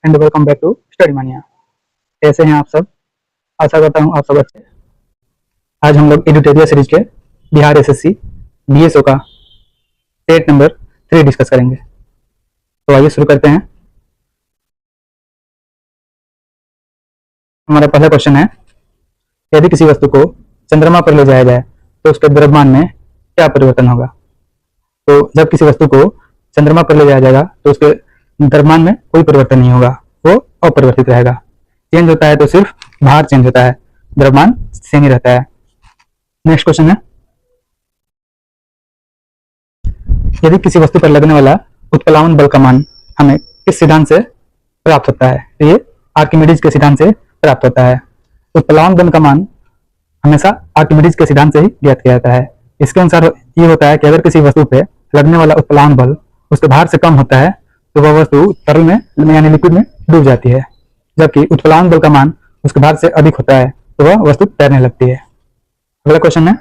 And welcome back to Study Mania. कैसे हैं आप सब? आशा करता हूँ आप सब अच्छे। आज हम लोग एडिटोरियल सीरीज के बिहार एसएससी बीएसओ का सेट नंबर 3 डिस्कस करेंगे। तो आइए शुरू करते हैं। हमारा पहला क्वेश्चन है, यदि किसी वस्तु को चंद्रमा पर ले जाया जाए तो उसके द्रव्यमान में क्या परिवर्तन होगा? तो जब किसी वस्तु को चंद्रमा पर ले जाया जाएगा तो उसके द्रव्यमान में कोई परिवर्तन नहीं होगा, वो अपरिवर्तित रहेगा। चेंज होता है तो सिर्फ भार चेंज होता है, द्रव्यमान सेम ही रहता है। नेक्स्ट क्वेश्चन है, यदि किसी वस्तु पर लगने वाला उत्प्लावन बल का मान हमें किस सिद्धांत से प्राप्त होता है? तो ये आर्किमिडीज के सिद्धांत से प्राप्त होता है। उत्प्लावन बल का मान हमेशा आर्किमिडीज के सिद्धांत से ही ज्ञात किया जाता है। इसके अनुसार ये होता है कि अगर किसी वस्तु पे लगने वाला उत्प्लावन बल उसके भार से कम होता है तो वह वस्तु तरल में यानी लिक्विड में डूब जाती है, जबकि उत्प्लावन बल का मान उसके भार से अधिक होता है तो वह वस्तु तैरने लगती है। अगला क्वेश्चन है,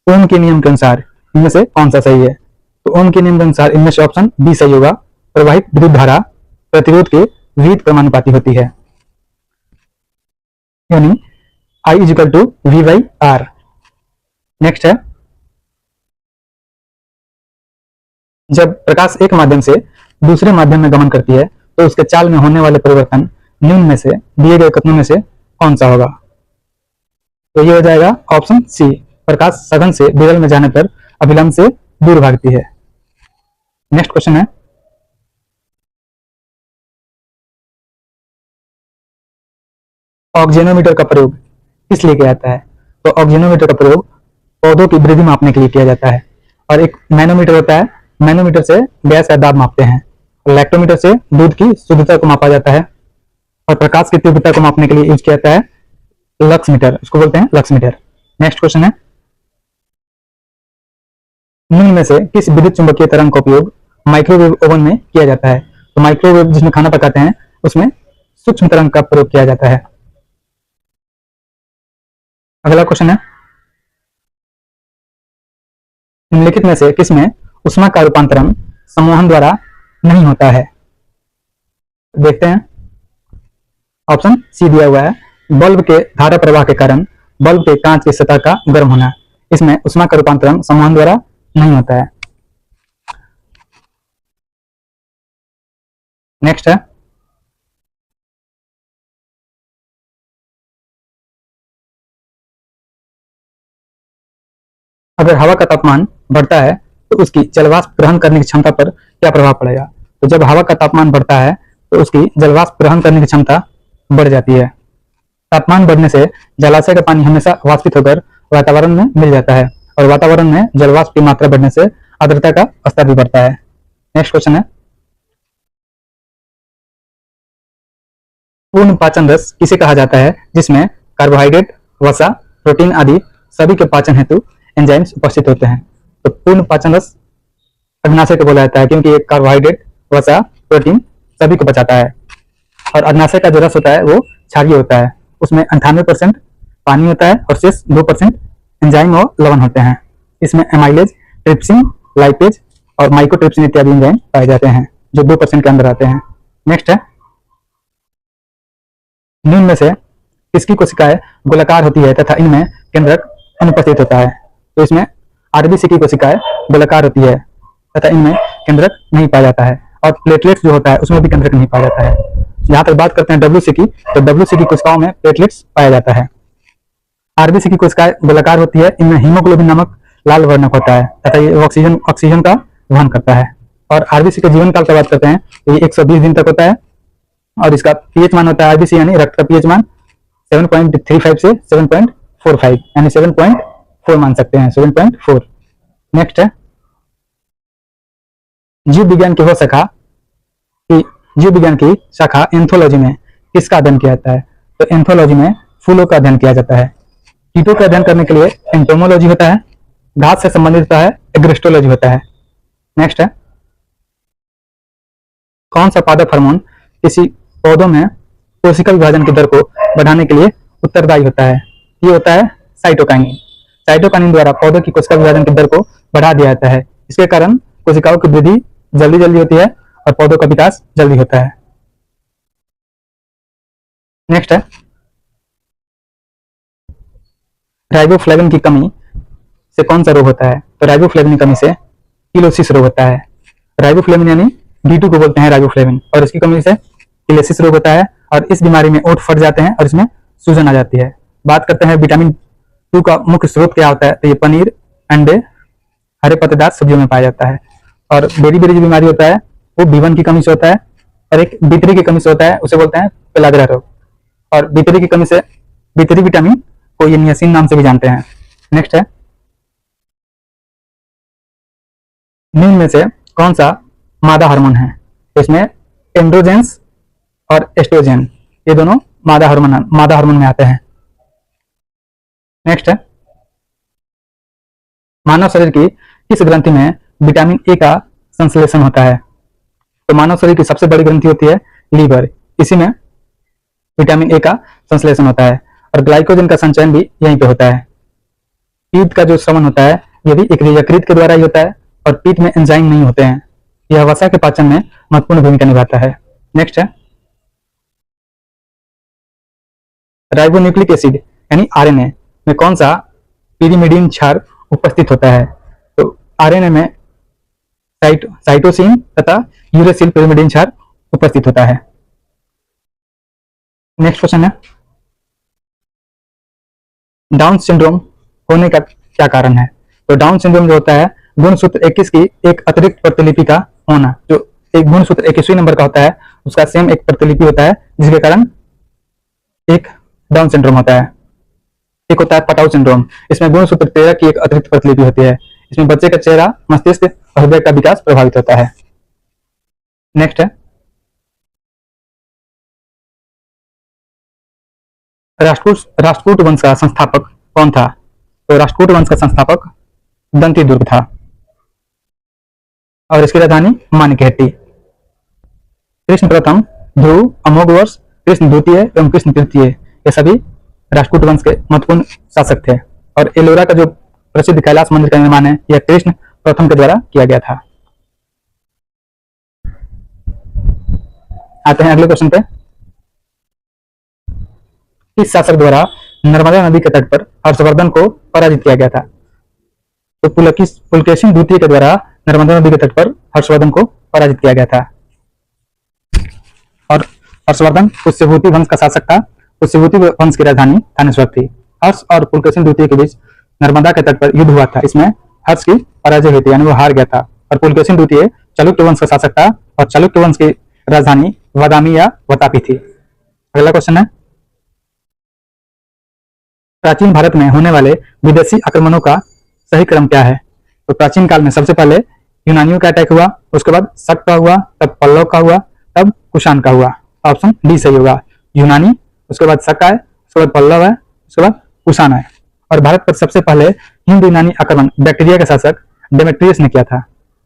ओम के नियम के अनुसार इनमें से कौन सा सही है? तो ओम के नियम के अनुसार इनमें से ऑप्शन बी सही होगा। प्रवाहित विद्युत धारा प्रतिरोध के विपरीत समानुपाती होती है, यानी I = V/R। नेक्स्ट है, जब प्रकाश एक माध्यम से दूसरे माध्यम में गमन करती है तो उसके चाल में होने वाले परिवर्तन निम्न में से दिए गए कथनों में से कौन सा होगा? तो ये हो जाएगा ऑप्शन सी, प्रकाश सघन से विरल में जाने पर अभिलंब से दूर भागती है। नेक्स्ट क्वेश्चन है, ऑक्सीजनोमीटर का प्रयोग किस लिए किया जाता है? तो ऑक्सीजनोमीटर का प्रयोग पौधों की वृद्धि मापने के लिए किया जाता है। और एक मैनोमीटर होता है, मैनोमीटर से गैस का दाब मापते हैं। लैक्टोमीटर से दूध की शुद्धता को मापा जाता है। और प्रकाश की तीव्रता को मापने के लिए यूज किया जाता है लक्स मीटर, उसको बोलते हैं लक्स मीटर। नेक्स्ट क्वेश्चन है, निम्न में से किस विद्युत चुंबकीय तरंग का उपयोग माइक्रोवेव ओवन में किया जाता है? तो माइक्रोवेव जिसमें खाना पकाते हैं उसमें सूक्ष्म तरंग का प्रयोग किया जाता है। अगला क्वेश्चन है, निम्नलिखित में से किसमें ऊष्मा का रूपांतरण संवहन द्वारा नहीं होता है? देखते हैं, ऑप्शन सी दिया हुआ है, बल्ब के धारा प्रवाह के कारण बल्ब के कांच की सतह का गर्म होना। इसमें ऊष्मा का रूपांतरण संवहन द्वारा नहीं होता है। नेक्स्ट है, अगर हवा का तापमान बढ़ता है तो उसकी जलवाष्प ग्रहण करने की क्षमता पर क्या प्रभाव पड़ेगा? तो जब हवा का तापमान बढ़ता है तो उसकी जलवाष्प ग्रहण करने की क्षमता बढ़ जाती है। तापमान बढ़ने से जलाशय का पानी हमेशा वाष्पित होकर वातावरण में मिल जाता है और वातावरण में जलवाष्प की मात्रा बढ़ने से आर्द्रता का स्तर भी बढ़ता है। नेक्स्ट क्वेश्चन है, पूर्ण पाचन रस किसे कहा जाता है जिसमें कार्बोहाइड्रेट, वसा, प्रोटीन आदि सभी के पाचन हेतु एंजाइम्स उपस्थित होते हैं? तो पूर्ण पाचन रस अग्नाशय को बोला जाता है क्योंकि ये कार्बोहाइड्रेट, वसा, प्रोटीन सभी को पचाता है। और अग्नाशय का जो रस होता है वो क्षारीय होता है, उसमें 98% पानी होता है और शेष 2% एंजाइम और लवण होते हैं। इसमें एमाइलेज, ट्रिप्सिन, लाइपेज और माइकोट्रिप्सिन इत्यादि एंजाइम पाए जाते हैं जो 2% के अंदर आते हैं। नेक्स्ट है, निम्न में से किसकी कोशिकाएं गोलाकार होती है तथा इनमें केंद्रक अनुपस्थित होता है? तो इसमें आरबीसी की कोशिकाएं गोलाकार होती है तथा इनमें केंद्रक नहीं पाया जाता है। और प्लेटलेट्स जो होता है उसमें भी केंद्रक नहीं पाया जाता है। यहाँ तक बात करते हैं डब्ल्यूसी की, तो डब्ल्यूसी की कोशिकाओं में प्लेटलेट्स पाया जाता है। आरबीसी की कोशिकाएं गोलाकार होती है, इनमें हीमोग्लोबिन नामक लाल वर्णक होता है तथा ये ऑक्सीजन का वहन करता है। और आरबीसी के जीवन काल की बात करते हैं तो ये 120 दिन तक होता है। और इसका पीएच मान होता है, आरबीसी यानी रक्त का पीएच मान 7.35 से 7.45 यानी 7.4 मान सकते हैं, 7.4। नेक्स्ट है, जीव विज्ञान की शाखा एंथोलॉजी में किसका अध्ययन किया जाता है? तो एंथोलॉजी में फूलों का अध्ययन किया जाता है। कीटों का अध्ययन करने के लिए एंटोमोलॉजी होता है, घास से संबंधित होता है एग्रेस्टोलॉजी होता है। नेक्स्ट है, कौन सा पादप हार्मोन किसी पौधों में कोशिका विभाजन की दर को बढ़ाने के लिए उत्तरदायी होता है? ये होता है साइटोकाइनिन। साइटोकाइनिन द्वारा पौधों की कोशिका विभाजन की दर को बढ़ा दिया जाता है। इसके कारण कोशिकाओं की वृद्धि जल्दी जल्दी होती है और पौधों का विकास जल्दी होता है। नेक्स्ट है राइबोफ्लेविन की कमी से कौन सा रोग होता है? तो राइबोफ्लेविन की कमी से किलोसिस रोग होता है। राइबोफ्लेविन यानी B2 को बोलते हैं राइबोफ्लेविन, और इसकी कमी से किलोसिस रोग होता है और इस बीमारी में ओंठ फट जाते हैं और इसमें सूजन आ जाती है। बात करते हैं विटामिन 2 का मुख्य स्रोत क्या होता है? तो ये पनीर, अंडे, हरे पत्तेदार सब्जियों में पाया जाता है। और बेरी बेरी जो बीमारी होता है वो B1 की कमी से होता है, और एक B3 की कमी से होता है, उसे बोलते हैं पेलाग्रा रोग। और B3 की कमी से B3 विटामिन को ये नियासिन नाम से भी जानते हैं। नेक्स्ट है निम्न में से कौन सा मादा हार्मोन है? तो इसमें एंड्रोजेंस और एस्ट्रोजेन ये दोनों मादा हार्मोन में आते हैं। नेक्स्ट है मानव शरीर की किस ग्रंथि में विटामिन ए का संश्लेषण होता है? तो मानव शरीर की सबसे बड़ी ग्रंथि होती है लीवर, इसी में विटामिन ए का संश्लेषण होता है। और ग्लाइकोजन का संचयन भी यहीं पे होता है। पीत का जो श्रवण होता है यह भी एक यकृत के द्वारा ही होता है, और पीत में एंजाइम नहीं होते हैं। यह वसा के पाचन में महत्वपूर्ण भूमिका निभाता है। नेक्स्ट है राइबोन्यूक्लिक एसिड यानी आरएनए में कौन सा पिरिमिडीन क्षार उपस्थित होता है? तो आरएनए में साइटोसिन तथा यूरेसिल पिरिमिडीन क्षार उपस्थित होता है। नेक्स्ट क्वेश्चन है डाउन सिंड्रोम होने का क्या कारण है? तो डाउन सिंड्रोम जो होता है गुणसूत्र 21 की एक अतिरिक्त प्रतिलिपि का होना। जो एक गुणसूत्र 21वें नंबर का होता है उसका सेम एक प्रतिलिपि होता है, जिसके कारण एक डाउन सिंड्रोम होता है। एक होता है पटाउ सिंड्रोम, इसमें गुणसूत्र 13 की एक अतिरिक्त प्रतिलिपि होती है। इसमें बच्चे का चेहरा, मस्तिष्क और हृदय का विकास प्रभावित होता है। नेक्स्ट है राष्ट्रकूट वंश का संस्थापक कौन था? तो राष्ट्रकूट वंश का संस्थापक दंतीदुर्ग था, और इसकी राजधानी मानिकहट्टी। कृष्ण प्रथम, ध्रुव, अमोघवर्ष, कृष्ण द्वितीय एवं कृष्ण तृतीय ये सभी राष्ट्रकूट वंश के महत्वपूर्ण शासक थे। और एलोरा का जो प्रसिद्ध कैलाश मंदिर का निर्माण है यह कृष्ण प्रथम के द्वारा किया गया था। आते हैं अगले क्वेश्चन पे। इस शासक द्वारा नर्मदा नदी के तट पर हर्षवर्धन को पराजित किया गया था? तो पुलकेशिन द्वितीय के द्वारा नर्मदा नदी के तट पर हर्षवर्धन को पराजित किया गया था। और हर्षवर्धन पुष्यभूति वंश का शासक था। पुष्यभूति वंश की राजधानी थानेश्वर थी। हर्ष और पुलकेशिन द्वितीय के बीच नर्मदा के तट पर युद्ध हुआ था। इसमें हर्ष की पराजय हुई थी, यानी वो हार गया था। और पुलकेशिन द्वितीय चालुक्य वंश का शासक था, और चालुक्य वंश की राजधानी वादामी या वतापी थी। अगला क्वेश्चन है प्राचीन भारत में होने वाले विदेशी आक्रमणों का सही क्रम क्या है? तो प्राचीन काल में सबसे पहले यूनानियों का अटैक हुआ, उसके बाद शक का हुआ, तब पल्लव का हुआ, तब कुषाण का हुआ। ऑप्शन डी सही होगा। यूनानी, उसके बाद शक आए, उसके बाद पल्लव आए, उसके बाद कुषाण आए। और भारत पर सबसे पहले हिंदू यूनानी आक्रमण बैक्टीरिया का शासक डेमेट्रियस ने किया था।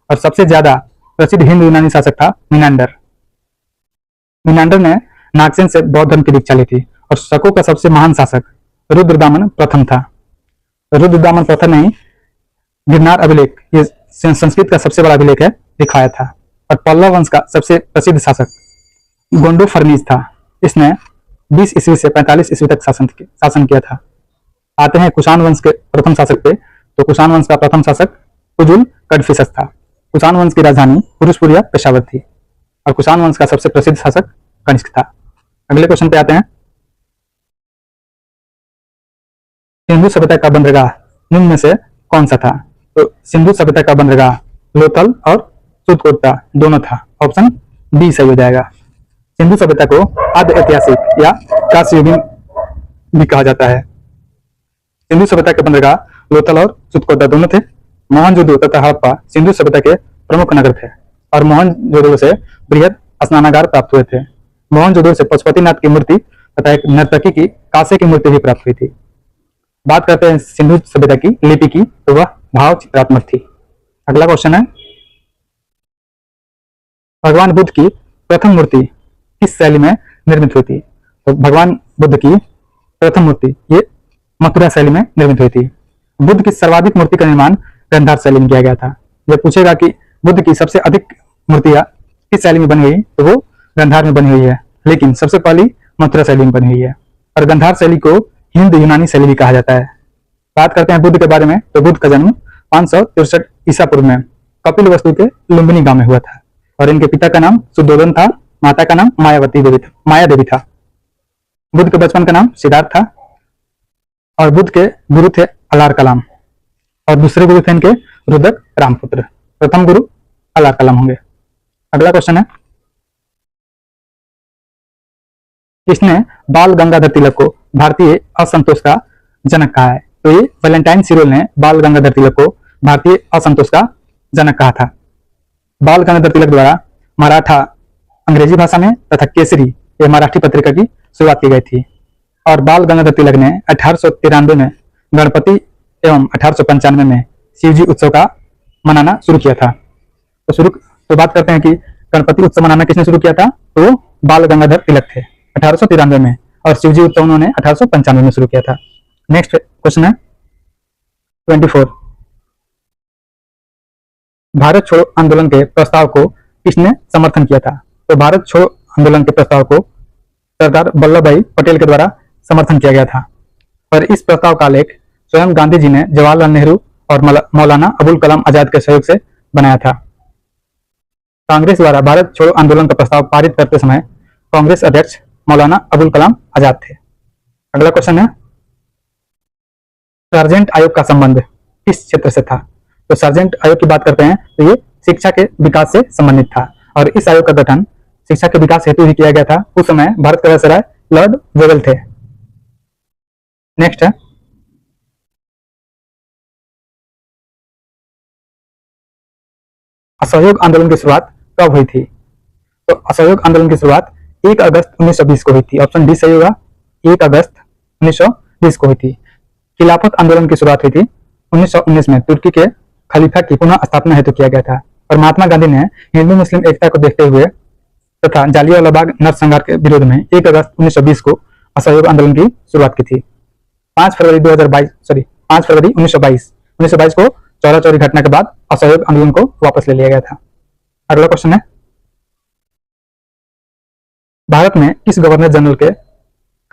और सबसे ज्यादा प्रसिद्ध हिंदू यूनानी शासक था मिनांडर। मिनांडर ने नागसेन से बौद्ध धर्म की दीक्षा ली थी। और शकों का सबसे महान शासक रुद्रदामन प्रथम था। रुद्रदामन प्रथम ने गिरनार अभिलेख, ये संस्कृत का सबसे बड़ा अभिलेख है, दिखाया था। और पल्लव वंश का सबसे प्रसिद्ध शासक गोंडोफर्नीज था। इसने 20 ईस्वी से 45 ईस्वी तक शासन किया था। आते हैं कुषाण वंश के प्रथम शासक पे। तो कुषाण वंश का प्रथम शासक कुजुल कडफिसस था। कुषाण वंश की राजधानी पुरुषपुर या पेशावर थी। और कुषाण वंश का सबसे प्रसिद्ध शासक कनिष्क था। अगले क्वेश्चन पे आते हैं सिंधु सभ्यता का बंदरगाह निम्न में से कौन सा था? तो सिंधु सभ्यता का बंदरगाह लोथल और सुतकोटा दोनों था। ऑप्शन डी सही हो जाएगा। सिंधु सभ्यता को आद्य ऐतिहासिक या कांस्ययुगीन भी कहा जाता है। सिंधु सभ्यता के बंदरगाह लोथल और सुतकोटा दोनों थे। मोहनजोदड़ो तथा हड़प्पा सिंधु सभ्यता के प्रमुख नगर थे। और मोहनजोदड़ो से बृहद स्नानागार प्राप्त हुए थे। मोहनजोदड़ो से पशुपतिनाथ की मूर्ति तथा एक नर्तकी की कांसे की मूर्ति भी प्राप्त हुई थी। बात करते हैं सिंधु सभ्यता की लिपि की, तो वह भाव चित्रात्मक थी। अगला क्वेश्चन है भगवान बुद्ध की प्रथम मूर्ति किस शैली में निर्मित हुई थी? तो भगवान बुद्ध की प्रथम मूर्ति ये मथुरा शैली में निर्मित हुई थी। बुद्ध की सर्वाधिक मूर्ति का निर्माण गांधार शैली में किया गया था। यह पूछेगा कि बुद्ध की सबसे अधिक मूर्तियां किस शैली में बनी हुई, तो वो गंधार में बनी हुई है, लेकिन सबसे पहली मथुरा शैली में बनी हुई है। और गंधार शैली को हिंद यूनानी शैली भी कहा जाता है। बात करते हैं बुद्ध के बारे में, तो बुद्ध का जन्म 563 ईसा पूर्व में कपिल वस्तु के लुम्बिनी गांव में हुआ था। और इनके पिता का नाम सुद्धोधन था, माता का नाम माया देवी था। बुद्ध के बचपन का नाम सिद्धार्थ था। और बुद्ध के गुरु थे अलार कलाम, और दूसरे गुरु थे इनके रुद्रक रामपुत्र। प्रथम गुरु अलार कलाम होंगे। अगला क्वेश्चन है, किसने बाल गंगाधर तिलक को भारतीय असंतोष का जनक कहा है? तो ये वैलेंटाइन सिरोल ने बाल गंगाधर तिलक को भारतीय असंतोष का जनक कहा था। बाल गंगाधर तिलक द्वारा मराठा अंग्रेजी भाषा में तथा केसरी ये मराठी पत्रिका की शुरुआत की गई थी। और बाल गंगाधर तिलक ने 1893 में गणपति एवं 1895 में शिवजी उत्सव का मनाना शुरू किया था। तो बात करते हैं कि गणपति उत्सव मनाना किसने शुरू किया था, तो बाल गंगाधर तिलक थे 1893 में, और शिवजी उत्सव उन्होंने 1895 में शुरू किया था। नेक्स्ट क्वेश्चन है 24, भारत छोड़ो आंदोलन के प्रस्ताव को किसने समर्थन किया था? तो भारत छोड़ो आंदोलन के प्रस्ताव को सरदार वल्लभ भाई पटेल के द्वारा समर्थन किया गया था। और इस प्रस्ताव का लेख स्वयं गांधी जी ने जवाहरलाल नेहरू और मौलाना अबुल कलाम आजाद के सहयोग से बनाया था। कांग्रेस द्वारा भारत छोड़ो आंदोलन का प्रस्ताव पारित करते समय कांग्रेस अध्यक्ष मौलाना अबुल कलाम आजाद थे। अगला क्वेश्चन है, सार्जेंट आयोग का संबंध किस क्षेत्र से था? तो सार्जेंट आयोग की बात करते हैं तो ये शिक्षा के विकास से संबंधित था। और इस आयोग का गठन शिक्षा के विकास हेतु ही किया गया था। उस समय भारत के वायसराय लॉर्ड वेवेल थे। नेक्स्ट है, असहयोग आंदोलन की शुरुआत कब हुई थी? तो असहयोग आंदोलन की शुरुआत 1 अगस्त 1920 को हुई थी। ऑप्शन डी सही होगा, 1 अगस्त 1920 को हुई थी। खिलाफत आंदोलन की शुरुआत हुई थी 1919 में तुर्की के खलीफा की पुनः स्थापना हेतु किया गया था। और महात्मा गांधी ने हिंदू मुस्लिम एकता को देखते हुए तथा जालियांवाला बाग नरसंहार के विरोध में 1 अगस्त 1920 को असहयोग आंदोलन की शुरुआत की थी। 5 फरवरी 1922 को चौरा चौरी घटना के बाद असहयोग आंदोलन को वापस ले लिया गया था। अगला क्वेश्चन है, भारत में किस गवर्नर जनरल के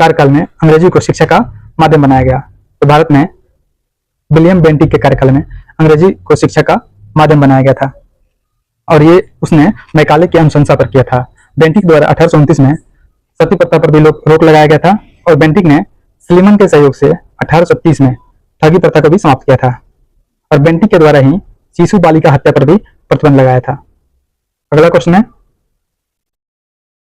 कार्यकाल में अंग्रेजी को शिक्षा का माध्यम बनाया गया? तो भारत में विलियम बेंटिक के कार्यकाल में अंग्रेजी को शिक्षा का माध्यम बनाया गया था। और ये उसने मैकाले की अनुशंसा पर किया था। बेंटिक द्वारा 1829 में सती प्रथा पर भी रोक लगाया गया था। और बेंटिक ने स्लीमन के सहयोग से 1830 में ठगी प्रथा को भी समाप्त किया था। और बेंटिक के द्वारा ही शिशु बालिका हत्या पर भी प्रतिबंध लगाया था। अगला क्वेश्चन है,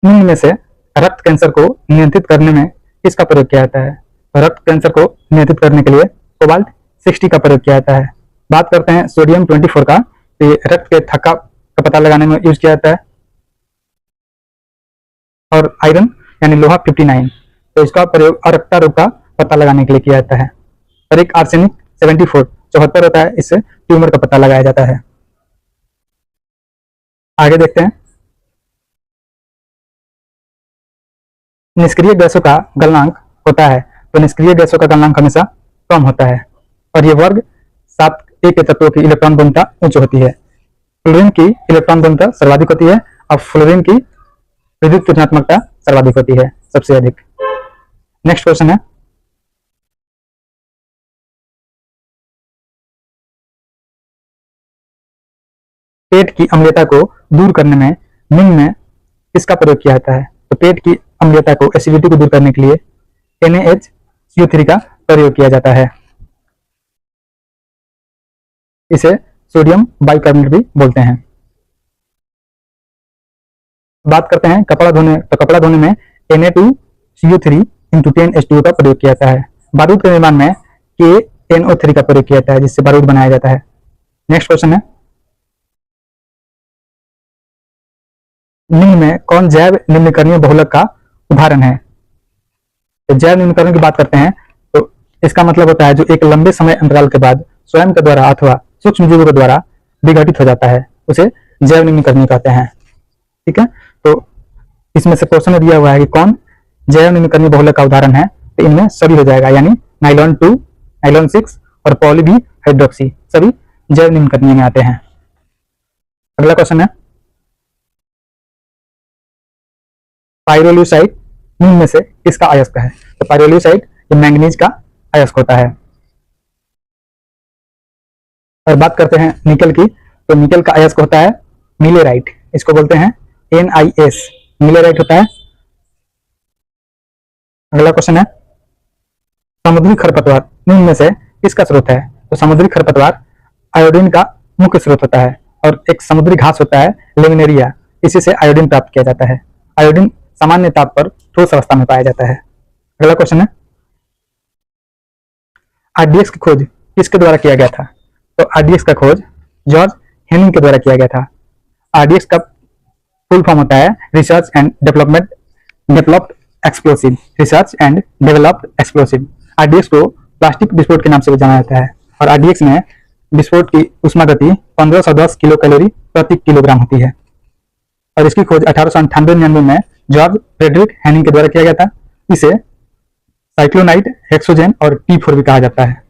निम्न में से रक्त कैंसर को नियंत्रित करने में किसका प्रयोग किया जाता है? रक्त कैंसर को नियंत्रित करने के लिए कोबाल्ट 60 का प्रयोग किया जाता है। बात करते हैं सोडियम 24 का, तो ये रक्त के थक्का का पता लगाने में यूज किया जाता है। और आयरन यानी लोहा 59, तो इसका प्रयोग अरक्ता रोग का पता लगाने के लिए किया जाता है। और एक आर्सेनिक 74 होता है, इससे ट्यूमर का पता लगाया जाता है। आगे देखते हैं, निष्क्रिय गैसों का गलनांक होता है, तो निष्क्रिय गैसों का गलनांक हमेशा कम होता है। और ये वर्ग 7a के तत्वों की इलेक्ट्रॉन घनता उच्च होती है। फ्लोरीन की इलेक्ट्रॉन घनता सर्वाधिक होती है, और फ्लोरीन की विद्युत ऋणात्मकता सर्वाधिक होती है, सबसे अधिक। नेक्स्ट क्वेश्चन है, पेट की अम्लता को दूर करने में निम्न में किसका प्रयोग किया जाता है? तो पेट की अम्लता को, एसिडिटी को दूर करने के लिए NaHCO3 का प्रयोग किया जाता है। इसे सोडियम बाइकार्बोनेट भी बोलते हैं। बात करते हैं कपड़ा धोने, तो कपड़ा धोने में Na2CO3 × 10H2O का प्रयोग किया जाता है। बारूद के निर्माण में KNO3 का प्रयोग किया जाता है, जिससे बारूद बनाया जाता है। नेक्स्ट क्वेश्चन है, निम्न में कौन जैव निम्नकरणीय बहुलक का उदाहरण है? तो जैव निम्नकरण की बात करते हैं तो इसका मतलब होता है जो एक लंबे समय अंतराल के बाद स्वयं के द्वारा अथवा सूक्ष्म जीवों के द्वारा विघटित हो जाता है, उसे जैव निम्नकरणीय कहते हैं। ठीक है, तो इसमें से क्वेश्चन में दिया हुआ है कि कौन जैव निम्नकरणीय बहुलक का उदाहरण है, तो इनमें सभी हो जाएगा, यानी नाइलॉन 2, नाइलॉन 6 और पॉली हाइड्रोक्सी सभी जैव निम्नकरणीय में आते हैं। अगला क्वेश्चन है, पाइरोल्यूसाइड निम्न में से किसका अयस्क है? तो पाइरोल्यूसाइड ये मैंगनीज का अयस्क होता है। और बात करते हैं निकल की, तो निकल का अयस्क होता है मिलेराइट, इसको बोलते हैं NiS, मिलेराइट होता है। अगला क्वेश्चन है समुद्री खरपतवार निम्न में से किसका स्रोत है? तो समुद्री खरपतवार आयोडीन का मुख्य स्रोत होता है और एक समुद्री घास होता है लेमिनेरिया, इसी से आयोडीन प्राप्त किया जाता है। आयोडीन सामान्य ताप पर ठोस अवस्था में पाया जाता है। अगला क्वेश्चन है RDX की खोज किसके द्वारा किया गया था? तो RDX का खोज जॉर्ज हेनिंग के द्वारा किया गया था। RDX का फुल फॉर्म होता है research and developed explosive, research and developed explosive. RDX को प्लास्टिक विस्फोट के नाम से भी जाना जाता है और RDX में विस्फोट की उष्मा गति 1510 किलो कैलोरी प्रति किलोग्राम होती है और इसकी खोज 1898 में जॉर्ज फ्रेडरिक हेनिंग के द्वारा किया गया था। इसे साइक्लोनाइट, हेक्सोजेन और T4 भी कहा जाता है।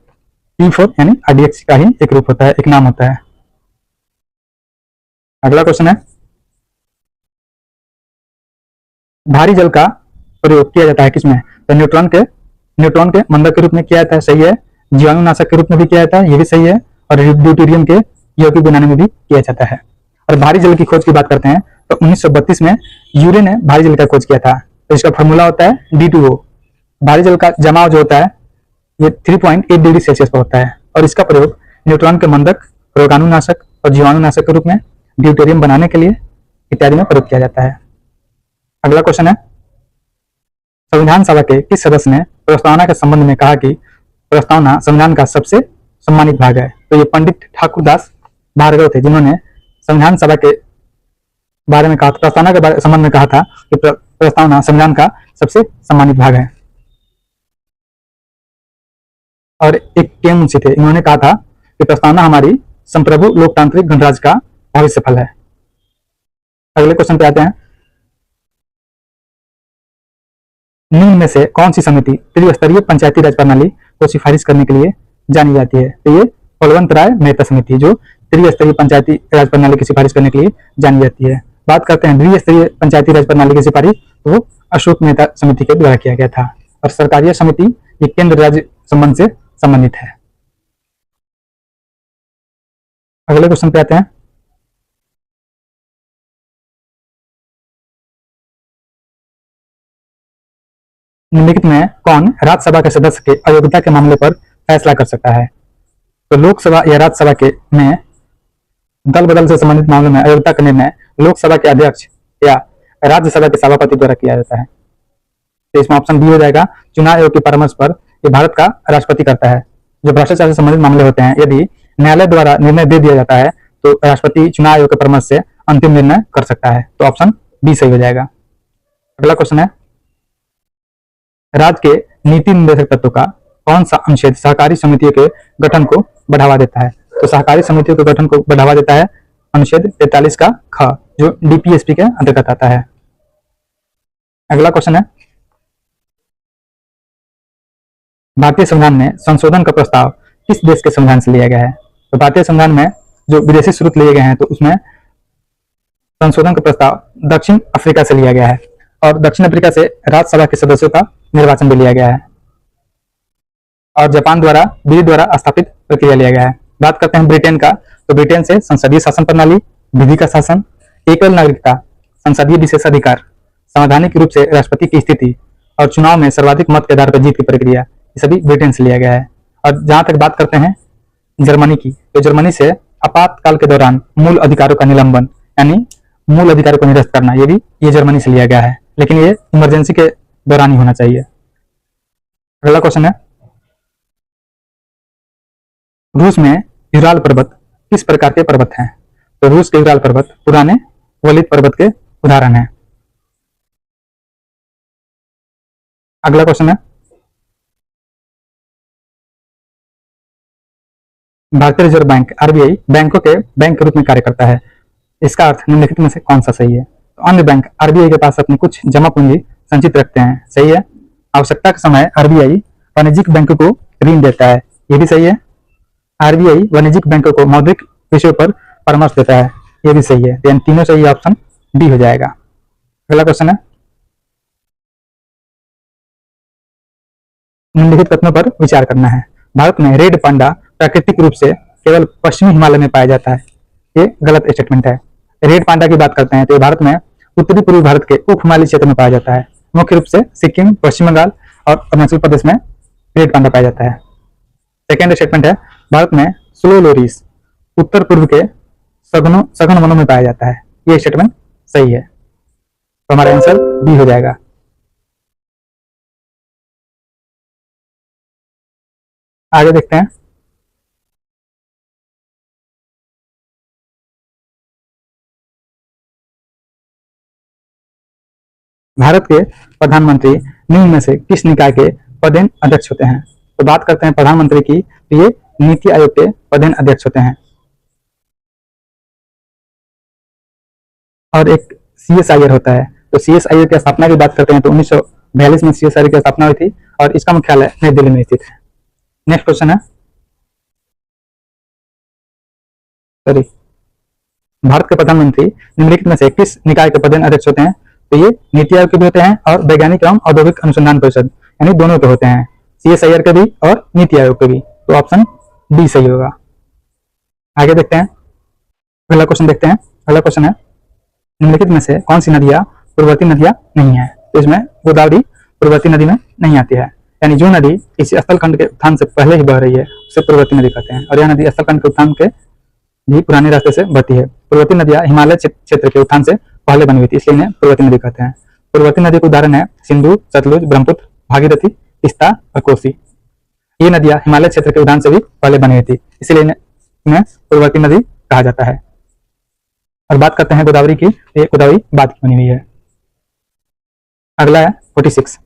T4 यानी RDX का ही एक रूप होता है, एक नाम होता है। अगला क्वेश्चन है भारी जल का प्रयोग किया जाता है किसमें? तो न्यूट्रॉन के मंदक के रूप में किया जाता है, सही है। जीवाणुनाशक के रूप में भी किया जाता है, ये भी सही है। और ड्यूटेरियम के यौगिक बनाने में भी किया जाता है। और भारी जल की खोज की बात करते हैं तो 1932 में यूरे ने भारी जल का खोज किया था। तो इसका फॉर्मूला होता है D2O। भारी जल का जमाव जो होता है ये 3.8 डिग्री सेल्सियस पर होता है और इसका प्रयोग न्यूट्रॉन के मंदक, रोगाणुनाशक और जीवाणुनाशक के रूप में ड्यूटेरियम बनाने के लिए इत्यादि में प्रयोग किया जाता है। अगला क्वेश्चन है संविधान सभा के किस सदस्य ने प्रस्तावना के संबंध में कहा कि प्रस्तावना संविधान का सबसे सम्मानित भाग है? तो ये पंडित ठाकुरदास भार्गव थे जिन्होंने संविधान सभा के बारे में कहा, प्रस्तावना के संबंध में कहा था कि प्रस्तावना संविधान का सबसे सम्मानित भाग है। और एक के मुंशी थे, इन्होंने कहा था कि प्रस्तावना हमारी संप्रभु लोकतांत्रिक गणराज्य का भविष्य फल है। अगले क्वेश्चन पे आते हैं निम्न में से कौन सी समिति त्रिस्तरीय पंचायती राज प्रणाली को सिफारिश करने के लिए जानी जाती है? तो ये बलवंत राय मेहता समिति जो त्रिस्तरीय पंचायती राज प्रणाली की सिफारिश करने के लिए जानी जाती है। बात करते हैं द्विस्तरीय पंचायती राज प्रणाली की सिफारिश, तो वो अशोक मेहता समिति के द्वारा किया गया था। और सरकारीय समिति ये केंद्र राज्य संबंध से संबंधित है। अगले क्वेश्चन पे आते हैं निम्नलिखित में कौन राज्यसभा के सदस्य के अयोग्यता के मामले पर फैसला कर सकता है? तो लोकसभा या राज्यसभा के में दल बदल से संबंधित मामलों में अयोग्यता का निर्णय लोकसभा के अध्यक्ष या राज्यसभा के सभापति द्वारा किया जाता है। तो इसमें ऑप्शन बी हो जाएगा। चुनाव आयोग के परामर्श पर यह भारत का राष्ट्रपति करता है। जो भ्रष्टाचार से संबंधित मामले होते हैं, यदि न्यायालय द्वारा निर्णय दे दिया जाता है तो राष्ट्रपति चुनाव आयोग के परामर्श से अंतिम निर्णय कर सकता है। तो ऑप्शन बी सही हो जाएगा। अगला क्वेश्चन है राज्य के नीति निर्देशक तत्व का कौन सा अनुच्छेद सहकारी समितियों के गठन को बढ़ावा देता है? तो सहकारी समितियों के गठन को बढ़ावा देता है अनुच्छेद 43 का ख, जो DPSP के अंतर्गत आता है। अगला क्वेश्चन है भारतीय संविधान में संशोधन का प्रस्ताव किस देश के संविधान से लिया गया है? तो भारतीय संविधान में जो विदेशी स्रोत लिए गए हैं तो उसमें संशोधन का प्रस्ताव दक्षिण अफ्रीका से लिया गया है और दक्षिण अफ्रीका से राज्यसभा के सदस्यों का निर्वाचन भी लिया गया है और जापान द्वारा विधि द्वारा स्थापित प्रक्रिया लिया गया है। बात करते हैं ब्रिटेन का, तो ब्रिटेन से संसदीय शासन प्रणाली, विधि का शासन, एकल नागरिकता, संसदीय विशेषाधिकार, संवैधानिक रूप से राष्ट्रपति की स्थिति और चुनाव में सर्वाधिक मत के आधार पर जीत की प्रक्रिया, ये सभी ब्रिटेन से लिया गया है। और जहां तक बात करते हैं जर्मनी की, तो जर्मनी से आपातकाल के दौरान मूल अधिकारों का निलंबन यानी मूल अधिकारों को निरस्त करना, ये जर्मनी से लिया गया है, लेकिन ये इमरजेंसी के दौरान ही होना चाहिए। अगला क्वेश्चन है रूस में यूराल पर्वत किस प्रकार के पर्वत हैं? तो रूस के यूराल पर्वत पुराने वलित पर्वत के उदाहरण हैं। अगला क्वेश्चन है भारतीय रिजर्व बैंक RBI बैंकों के बैंक के रूप में कार्य करता है। इसका अर्थ निम्नलिखित में से कौन सा सही है? तो अन्य बैंक RBI के पास अपनी कुछ जमा पूंजी संचित रखते हैं, सही है। आवश्यकता के समय RBI वाणिज्यिक बैंकों को ऋण देता है, ये भी सही है। RBI वाणिज्यिक बैंकों को मौद्रिक विषयों पर परामर्श देता है, ये भी सही है। तीनों सही, ऑप्शन डी हो जाएगा। अगला क्वेश्चन है निम्नलिखित कथनों पर विचार करना है। भारत में रेड पांडा प्राकृतिक रूप से केवल पश्चिमी हिमालय में पाया जाता है। ये गलत स्टेटमेंट है। रेड पांडा की बात करते हैं तो भारत में उत्तरी पूर्वी भारत के उप हिमालयी क्षेत्र में पाया जाता है। मुख्य रूप से सिक्किम, पश्चिम बंगाल और अरुणाचल प्रदेश में रेड पांडा पाया जाता है। सेकेंड स्टेटमेंट है, भारत में स्लो लोरिस उत्तर पूर्व के सघन वनों में पाया जाता है। ये स्टेटमेंट सही है, तो हमारा आंसर बी हो जाएगा। आगे देखते हैं। भारत के प्रधानमंत्री निम्न में से किस निकाय के पदेन अध्यक्ष होते हैं? तो बात करते हैं प्रधानमंत्री की, तो ये नीति आयोग के पदेन अध्यक्ष होते हैं। और एक CSIR होता है। तो CSIR की स्थापना की बात करते हैं तो 1942 में CSIR की स्थापना हुई थी और इसका मुख्यालय नई दिल्ली में स्थित है। नेक्स्ट क्वेश्चन है, सॉरी, भारत के प्रधानमंत्री निम्नलिखित में से किस निकाय के पदेन अध्यक्ष होते हैं? तो ये नीति आयोग के भी होते हैं और वैज्ञानिक एवं औद्योगिक अनुसंधान परिषद यानी दोनों के होते हैं, CSIR के भी और नीति आयोग के भी। तो ऑप्शन डी सही होगा। आगे देखते हैं, अगला क्वेश्चन देखते हैं। अगला क्वेश्चन है, निम्नलिखित में से कौन सी नदियां पूर्ववर्ती नदियां नहीं है? तो इसमें गोदावरी पूर्ववर्ती नदी में नहीं आती है, यानी जो नदी इस स्थलखंड के उत्थान से पहले ही बह रही है उसे पूर्ववर्ती नदी कहते हैं। और यह नदी स्थलखंड के उत्थान के भी पुराने रास्ते से बहती है। पूर्ववर्ती नदियां हिमालय क्षेत्र के उत्थान से पहले बनी हुई थी, इसलिए इन्हें पूर्ववर्ती नदी कहते हैं। पूर्ववर्ती नदी के उदाहरण है सिंधु, सतलुज, ब्रह्मपुत्र, भागीरथी, तीस्ता और कोसी। ये नदियां हिमालय क्षेत्र के उद्यान से भी पहले बनी हुई थी, इसलिए इन्हें पूर्ववर्ती नदी कहा जाता है। और बात करते हैं गोदावरी की, ये गोदावरी बाद की बनी हुई है। अगला है 46,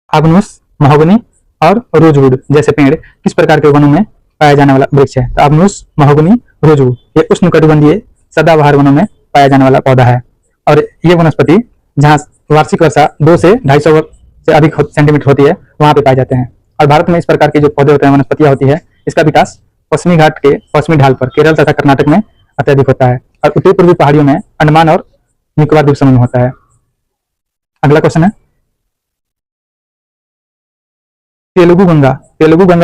आग्नोस, महोगनी और रोजवुड जैसे पेड़ किस प्रकार के वनों में पाया जाने वाला वृक्ष है? तो आग्नोस, महोगनी, रोजवुड ये उष्णकटिबंधीय सदाबहार वनों में पाया जाने वाला पौधा है। और ये वनस्पति जहाँ वार्षिक वर्षा 2 से 250 से अधिक सेंटीमीटर होती है वहां पे पाए जाते हैं। और भारत में इस प्रकार के जो पौधे होते हैं, वनस्पतियां होती है, इसका विकास पश्चिमी घाट के पश्चिमी ढाल पर केरल तथा कर्नाटक में अत्यधिक होता है और उत्तरी पूर्वी पहाड़ियों में अंडमान और निकोबार द्वीप समूह में होता है। अगला क्वेश्चन है, तेलुगु गंगा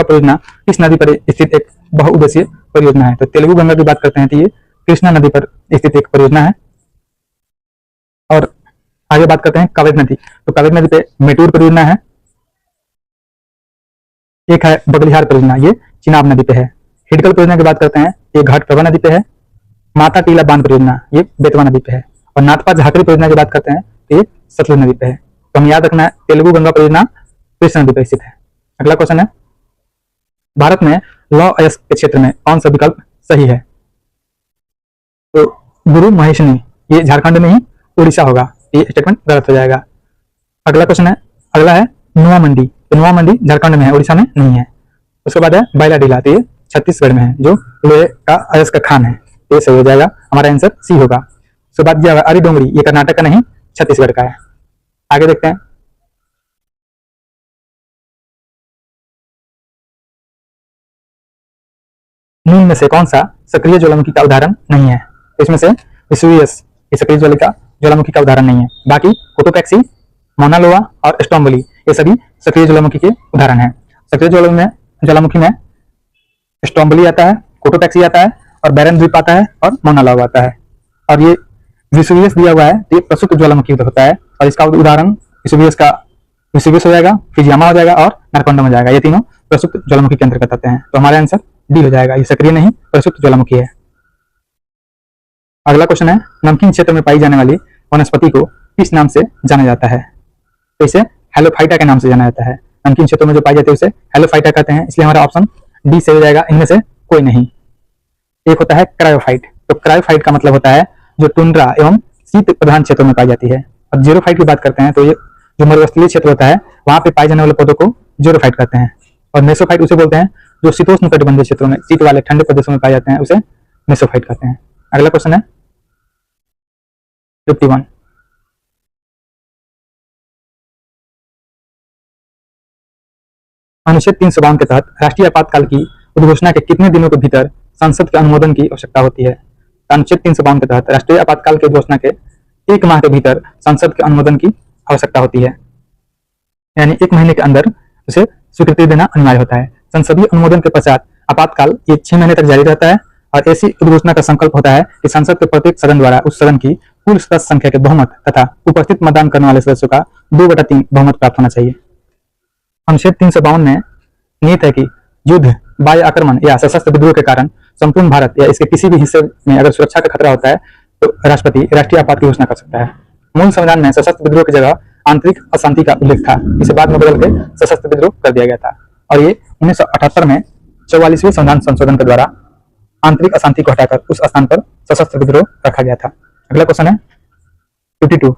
परियोजना किस नदी पर स्थित एक बहुउद्देशीय परियोजना है? तो तेलुगु गंगा की बात करते हैं तो ये कृष्णा नदी पर स्थित एक परियोजना है। और आगे बात करते हैं कावेरी नदी, तो कावेरी नदी पे मेटूर परियोजना है। एक है बगलिहार परियोजना, ये चिनाब नदी पे है। हिडकल परियोजना की बात करते हैं, ये घाटप्रभा नदी पे है। माता टीला बांध परियोजना ये बेतवा नदी पे है। और नाथपा झाकरी परियोजना की बात करते हैं तो ये सतलुज नदी पे है। तो हम याद रखना है तेलुगु गंगा परियोजना कृष्णा नदी पर स्थित है। अगला क्वेश्चन है, भारत में लौह अयस्क के क्षेत्र में कौन सा विकल्प सही है? तो गुरु महेशनी ये झारखंड में ही उड़ीसा होगा, ये स्टेटमेंट गलत हो जाएगा। अगला क्वेश्चन है, अगला है नुआ मंडी, तो नुआ मंडी झारखंड में है, उड़ीसा में नहीं है। उसके बाद है बाइलाडीला, तो ये छत्तीसगढ़ में है, जो लोहे का अयस्क का खान है, ये सही हो जाएगा। हमारा आंसर सी होगा। उसके बाद दिया हुआ अरी डोंगरी, ये कर्नाटक का नहीं छत्तीसगढ़ का है। आगे देखते हैं, निम्न में से कौन सा सक्रिय ज्वालामुखी का उदाहरण नहीं है? इसमें से वेसुवियस ये सक्रिय ज्वालामुखी का उदाहरण नहीं है। बाकी कोटोपैक्सी, मोना लोआ और स्ट्रोम्बोली ये सभी सक्रिय ज्वालामुखी के उदाहरण हैं। सक्रिय ज्वालामुखी में स्ट्रोम्बोली आता है, कोटोपैक्सी आता है और बैरन द्वीप आता है और मोना लोआ आता है। और ये वेसुवियस दिया हुआ है, ये प्रसुप्त ज्वालामुखी होता है और इसका उदाहरण वेसुवियस हो जाएगा, फिजियामा हो जाएगा और नारकोंडम हो जाएगा। ये तीनों प्रसुप्त ज्वालामुखी के अंतर्गत आते हैं। तो हमारा आंसर डी हो जाएगा, ये सक्रिय नहीं प्रसुप्त ज्वालामुखी है। अगला क्वेश्चन है, नमकीन क्षेत्र में पाई जाने वाली वनस्पति को किस नाम से जाना जाता है? तो इसे हेलोफाइटा के नाम से जाना जाता है। नमकीन क्षेत्रों में जो पाई जाती है उसे हेलोफाइटा कहते हैं, इसलिए हमारा ऑप्शन डी से हो जाएगा। इनमें से कोई नहीं। एक होता है क्रायोफाइट, तो क्रायोफाइट का मतलब होता है जो टुंड्रा एवं शीत प्रधान क्षेत्रों में पाई जाती है। और जीरोफाइट की बात करते हैं तो ये जो मरुस्थलीय क्षेत्र होता है वहां पे पाए जाने वाले पौधों को जीरोफाइट कहते हैं। और मेसोफाइट उसे बोलते हैं जो शीतोष्ण कटिबंधीय क्षेत्रों में, शीत वाले ठंडे प्रदेशों में पाए जाते हैं, उसे मेसोफाइट कहते हैं। अगला क्वेश्चन है 51, अनुच्छेद 352 के तहत राष्ट्रीय आपातकाल की उद्घोषणा के कितने दिनों के भीतर संसद के अनुमोदन की आवश्यकता होती है? अनुच्छेद 352 के तहत राष्ट्रीय आपातकाल की उद्घोषणा के 1 माह के भीतर संसद के अनुमोदन की आवश्यकता होती है। यानी 1 महीने के अंदर उसे स्वीकृति देना अनिवार्य होता है। संसदीय अनुमोदन के पश्चात आपातकाल ये 6 महीने तक जारी रहता है और ऐसी उद्घोषणा का संकल्प होता है कि संसद के प्रत्येक सदन द्वारा उस सदन की कुल सदस्य संख्या के बहुमत तथा उपस्थित मतदान करने वाले सदस्यों का 2/3 बहुमत प्राप्त होना चाहिए। अनुच्छेद 352 में निहित है कि युद्ध, बाह्य आक्रमण या सशस्त्र विद्रोह के कारण संपूर्ण भारत या इसके किसी भी हिस्से में अगर सुरक्षा का खतरा होता है तो राष्ट्रपति राष्ट्रीय आपात की घोषणा कर सकता है। मूल संविधान में सशस्त्र विद्रोह की जगह आंतरिक अशांति का उल्लेख था, इसे बाद में बदल के सशस्त्र विद्रोह कर दिया गया था और ये 1978 में 44वें संविधान संशोधन के द्वारा आंतरिक अशांति को हटाकर उस स्थान पर सशस्त्र विद्रोह रखा गया था। अगला क्वेश्चन है 52।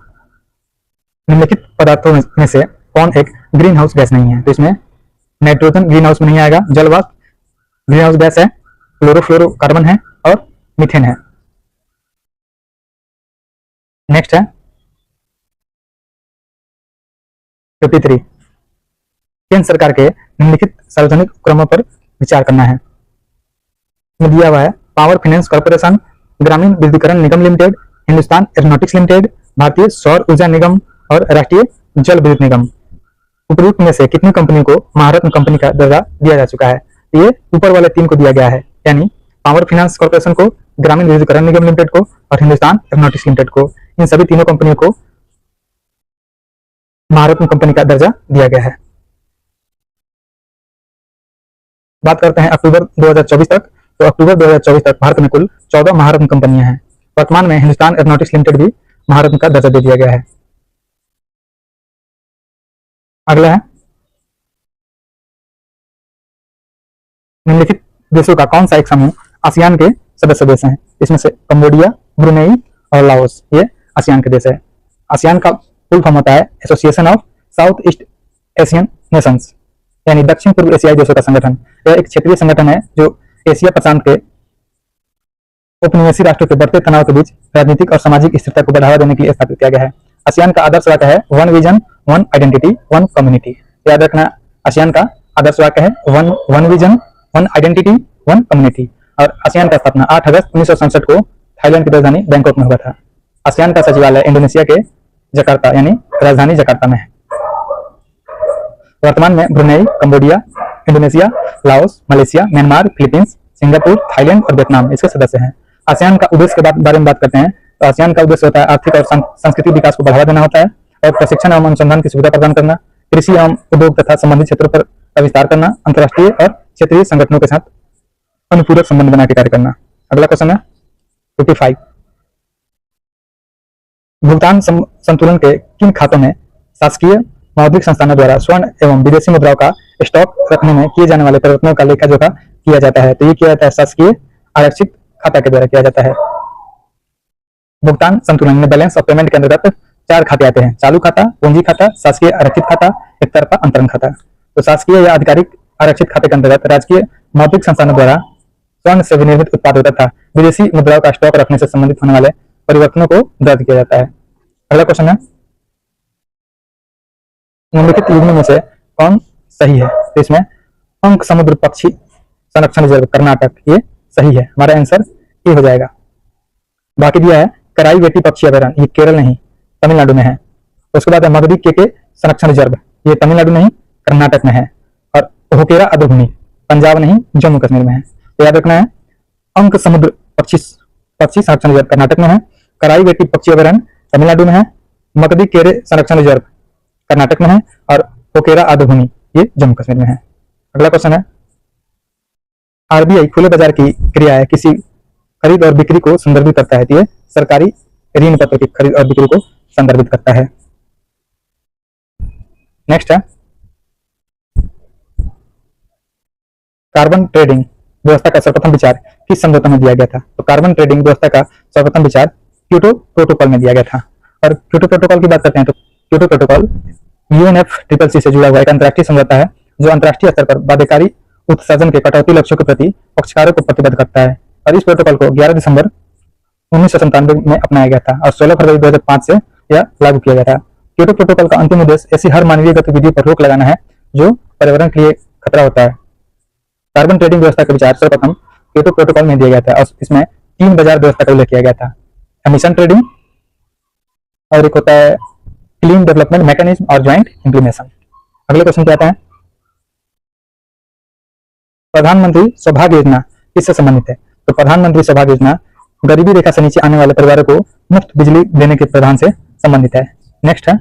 निम्नलिखित पदार्थों में से कौन एक ग्रीन हाउस गैस नहीं है? तो इसमें नाइट्रोजन ग्रीन हाउस में नहीं आएगा, जल वाष्प ग्रीन हाउस गैस है, क्लोरोफ्लोरोकार्बन है और मीथेन है। नेक्स्ट है 53। केंद्र सरकार के निम्नलिखित सार्वजनिक उपक्रमों पर विचार करना है। में दिया हुआ है पावर फाइनेंस कॉर्पोरेशन, ग्रामीण विद्युतीकरण निगम लिमिटेड, हिंदुस्तान एरोनॉटिक्स लिमिटेड, भारतीय सौर ऊर्जा निगम और राष्ट्रीय जल विद्युत निगम। उपयुक्त में से कितनी कंपनी को महारत्न कंपनी का दर्जा दिया जा चुका है? ये ऊपर वाले 3 को दिया गया है, यानी पावर फाइनेंस कॉर्पोरेशन को, ग्रामीण विद्युतीकरण निगम लिमिटेड को और हिंदुस्तान एरोनॉटिक्स लिमिटेड को। इन सभी तीनों कंपनियों को महारत्न कंपनी का दर्जा दिया गया है। बात करते हैं अक्टूबर 2024 तक, तो अक्टूबर 2024 तक भारत में कुल 14 महारत्न कंपनियां हैं। वर्तमान में हिंदुस्तान एरोनॉटिक्स लिमिटेड भी महारत्न का दर्जा दे दिया गया है। अगला है निम्नलिखित देशों का कौन सा एक समूह आसियान के सदस्य देश हैं? इसमें से कंबोडिया, ब्रुनेई और लाओस ये आसियान के देश है। आसियान का फुल फॉर्म होता है association of south east Asian Nations, यानी दक्षिण पूर्व एशियाई देशों का संगठन। यह एक क्षेत्रीय संगठन है जो एशिया प्रशांत के उपनिवेशी राष्ट्रों के बढ़ते तनाव के बीच राजनीतिक और सामाजिक स्थिरता को बढ़ावा देने के लिए स्थापित किया गया है। आसियान का आदर्श वाक्य है one vision, one identity, one community. याद रखना, आसियान का आदर्श वाक्य है one vision, one identity, one community. और आसियान का स्थापना 8 अगस्त 1967 को थाईलैंड की राजधानी बैंकॉक में हुआ था। आसियान का सचिवालय इंडोनेशिया के जकार्ता यानी राजधानी जकार्ता में है। वर्तमान में Brunei, Cambodia, Indonesia, Laos, Malaysia, Myanmar, Philippines, Singapore, Thailand और वियतनाम इसके सदस्य हैं। आसियान का उद्देश्य के बारे में बात करते हैं तो आसियान का उद्देश्य होता है आर्थिक और सांस्कृतिक विकास को बढ़ावा देना होता है और प्रशिक्षण एवं अनुसंधान की सुविधा प्रदान करना, कृषि एवं उद्योग तथा संबंधित क्षेत्रों पर विस्तार करना, अंतर्राष्ट्रीय और क्षेत्रीय संगठनों के साथ अनुपूरक संबंध बना के कार्य करना। अगला क्वेश्चन है 55। भुगतान संतुलन के किन खातों में शासकीय मौद्रिक संस्थानों द्वारा स्वर्ण एवं विदेशी मुद्राओं का स्टॉक रखने में किए जाने वाले परिवर्तनों का लेखा जोखा किया जाता है? तो ये किया जाता है शासकीय आरक्षित खाता के द्वारा किया जाता है। भुगतान संतुलन में बैलेंस ऑफ पेमेंट के अंतर्गत 4 खाते आते हैं: चालू खाता, पूंजी खाता, शासकीय आरक्षित खाता, एक तरफा अंतरण खाता। तो शासकीय या आधिकारिक आरक्षित खाते के अंतर्गत राजकीय मौद्रिक संस्थानों द्वारा स्वर्ण से विनिर्मित उत्पादों तथा विदेशी मुद्राओं का स्टॉक रखने से संबंधित होने वाले परिवर्तनों को दर्ज किया जाता है। अगला क्वेश्चन है निम्नलिखित युग्मों में से कौन सही है? तो इसमें अंक समुद्र पक्षी संरक्षण रिजर्व कर्नाटक ये सही है, हमारा आंसर ये हो जाएगा। बाकी दिया है कराई वेटी पक्षी अभयारण्य, ये केरल नहीं तमिलनाडु में है। उसके बाद है मगधी के संरक्षण रिजर्व, ये तमिलनाडु नहीं कर्नाटक में है। और होकेरा अधोभूमि पंजाब नहीं जम्मू कश्मीर में है। तो याद रखना है अंक समुद्र पक्षी संरक्षण रिजर्व कर्नाटक में है, कराई वेटी पक्षी अभयारण्य तमिलनाडु में है, मगधी केरे संरक्षण रिजर्व कर्नाटक में है और होकेरा आधोभूमि ये जम्मू कश्मीर में है। अगला क्वेश्चन है आरबीआई खुले बाजार की क्रिया है किसी खरीद और बिक्री को संदर्भित करता है? तो ये सरकारी ऋण पत्र की खरीद और बिक्री को संदर्भित करता है। नेक्स्ट है कार्बन ट्रेडिंग व्यवस्था का सर्वप्रथम विचार किस समझौते में दिया गया था? तो कार्बन ट्रेडिंग व्यवस्था का सर्वप्रथम विचार क्योटो प्रोटोकॉल में दिया गया था। और क्योटो प्रोटोकॉल की बात करते हैं तो क्योटो प्रोटोकॉल UNFCCC से जुड़ा हुआ एक अंतर्राष्ट्रीय समझौता है जो अंतर्राष्ट्रीय स्तर पर बाध्यकारी उत्सर्जन के कटौती लक्ष्यों के प्रति पक्षकारों को प्रतिबद्ध करता है। और इस प्रोटोकॉल को 11 दिसंबर 1997 में अपनाया गया था और 16 फरवरी 2005 से यह लागू किया गया था। क्योटो प्रोटोकॉल का अंतिम उद्देश्य ऐसी हर मानवीय गतिविधियों पर रोक लगाना है जो पर्यावरण के लिए खतरा होता है। कार्बन ट्रेडिंग व्यवस्था का विचार सर्वप्रथम क्योटो प्रोटोकॉल में दिया गया था और इसमें 3 बाजार व्यवस्था का उल्लेख किया गया था: एमिशन ट्रेडिंग और एक होता है क्लीन डेवलपमेंट मैकेनिज्म और ज्वाइंट इम्प्लीमेशन। अगले क्वेश्चन क्या आता है, प्रधानमंत्री सौभाग्य योजना किससे संबंधित है? तो प्रधानमंत्री सौभाग्य योजना गरीबी रेखा से नीचे आने वाले परिवारों को मुफ्त बिजली देने के प्रावधान से संबंधित है। नेक्स्ट है,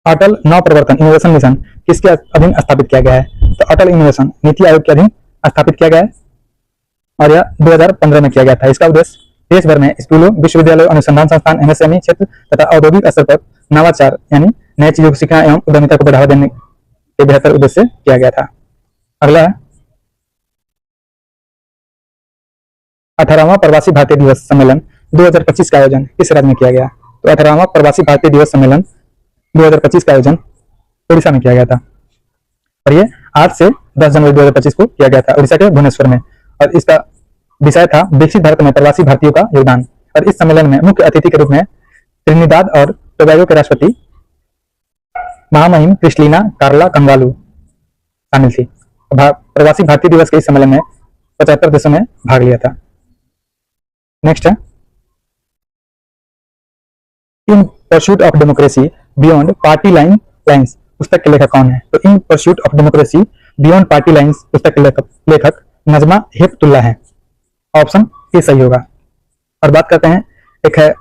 अटल नवप्रवर्तन इनोवेशन मिशन किसके अधीन स्थापित किया गया है? तो अटल इनोवेशन नीति आयोग के अधीन स्थापित किया गया है और यह 2015 में किया गया था। इसका उद्देश्य देश भर में स्कूलों, विश्वविद्यालयों, अनुसंधान संस्थान, एमएसएमई क्षेत्र तथा औद्योगिक स्तर पर नवाचार यानी नए चीजों को सीखना एवं उद्यमिता को बढ़ावा देने के बेहतर उद्देश्य से किया गया था। अगला है, 18वां प्रवासी भारतीय दिवस सम्मेलन 2025 का आयोजन किस राज्य में किया गया? तो 18वां प्रवासी भारतीय दिवस सम्मेलन 2025 का आयोजन उड़ीसा में किया गया था और ये 8 से 10 जनवरी 2025 को किया गया था उड़ीसा के भुवनेश्वर में। और इसका विषय था विकसित भारत में प्रवासी भारतीयों का योगदान। और इस सम्मेलन में मुख्य अतिथि के रूप में त्रिनिदाद और टोबैगो के राष्ट्रपति महामहिम क्रिस्टलीना कार्ला कंगालू शामिल थी। प्रवासी भारतीय दिवस के इस सम्मेलन में 75 देशों में भाग लिया था। नेक्स्ट है, in pursuit of democracy beyond party lines पुस्तक के लेखक कौन है? तो in pursuit of democracy beyond party lines पुस्तक के लेखक नजमा हेपतुल्ला है। ऑप्शन ए सही होगा। और बात करते हैं, एक है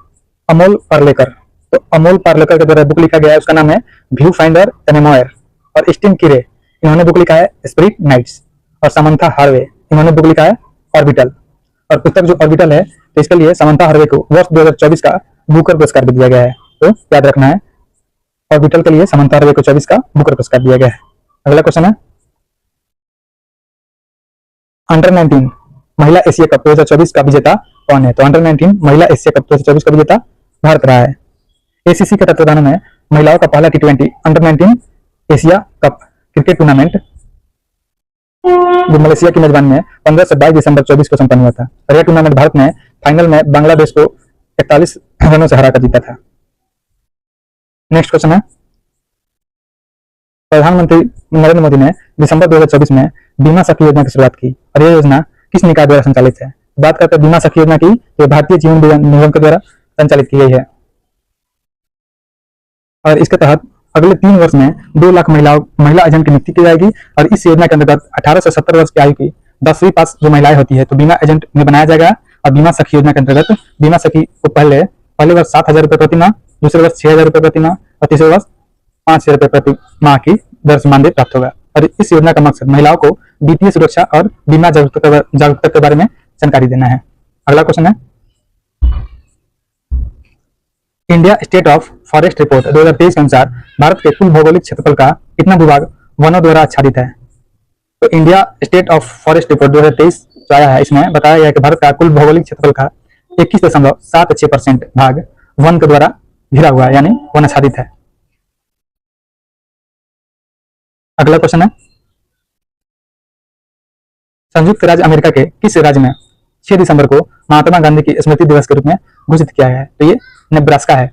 अमोल पार्लेकर। तो अमोल पार्लेकर के द्वारा बुक लिखा गया है, उसका नाम है व्यू फाइंडर एनेमोयर। और स्टीम किरे इन्होंने बुक लिखा है स्पिरिट नाइट्स। और समंथा हार्वे इन्होंने बुक लिखा है ऑर्बिटल। और पुस्तक जो ऑर्बिटल है, तो इसके लिए समंथा हार्वे को वर्ष 2024 का बुकर पुरस्कार भी दिया गया है। तो याद रखना है, ऑर्बिटल के लिए समंथा हार्वे को 24 का बुकर पुरस्कार दिया गया है। अगला क्वेश्चन है, अंडर 19 महिला एशिया कप 2024 का विजेता कौन है? तो अंडर 19 महिला एशिया कप 2024 का विजेता भारत रहा है। एसीसी के तत्वाधान में महिलाओं का पहला टी20 under 19 Asia cup cricket tournament जो मलेशिया की मेजबानी में 15 से 22 दिसंबर 24 को संपन्न हुआ था। और यह टूर्नामेंट भारत ने फाइनल में बांग्लादेश को 41 रनों से हराकर जीता था। नेक्स्ट क्वेश्चन है, प्रधानमंत्री नरेंद्र मोदी ने दिसंबर 2024 में बीमा सखी योजना की शुरुआत की। और यह योजना किस निकाय द्वारा संचालित है? बात करते हैं बीमा सखी योजना की, तो भारतीय जीवन बीमा निगम के द्वारा संचालित की गई है। और इसके तहत अगले 3 वर्ष में 2 लाख महिला एजेंट की नियुक्ति की जाएगी। और इस योजना के अंतर्गत 18 से 70 वर्ष की आयु की 10वीं पास जो महिलाएं होती है, तो बीमा एजेंट में बनाया जाएगा। और बीमा सखी योजना के अंतर्गत बीमा सखी को पहले वर्ष 7,000 रुपए प्रति माह, दूसरे वर्ष 6,000 रुपए प्रति माह और तीसरे वर्ष 5,000 रुपए प्रति माह की दर से मानदेय प्राप्त होगा। और इस योजना का मकसद महिलाओं को वित्तीय सुरक्षा और बीमा जागरूकता के बारे में जानकारी देना है। अगला क्वेश्चन है, India state of forest report 2023 के अनुसार भारत के कुल भौगोलिक क्षेत्रफल का कितना भूभाग वनों द्वारा आच्छादित है? तो India state of forest report 2023 जो आया है, इसमें बताया गया है कि भारत का कुल भौगोलिक क्षेत्रफल का 21.76% भाग वन के द्वारा घिरा हुआ है, यानी वन आच्छादित है। अगला क्वेश्चन है, संयुक्त राज्य अमेरिका के किस राज्य में 6 दिसंबर को महात्मा गांधी की स्मृति दिवस के रूप में घोषित किया है? तो ये नेब्रास्का है।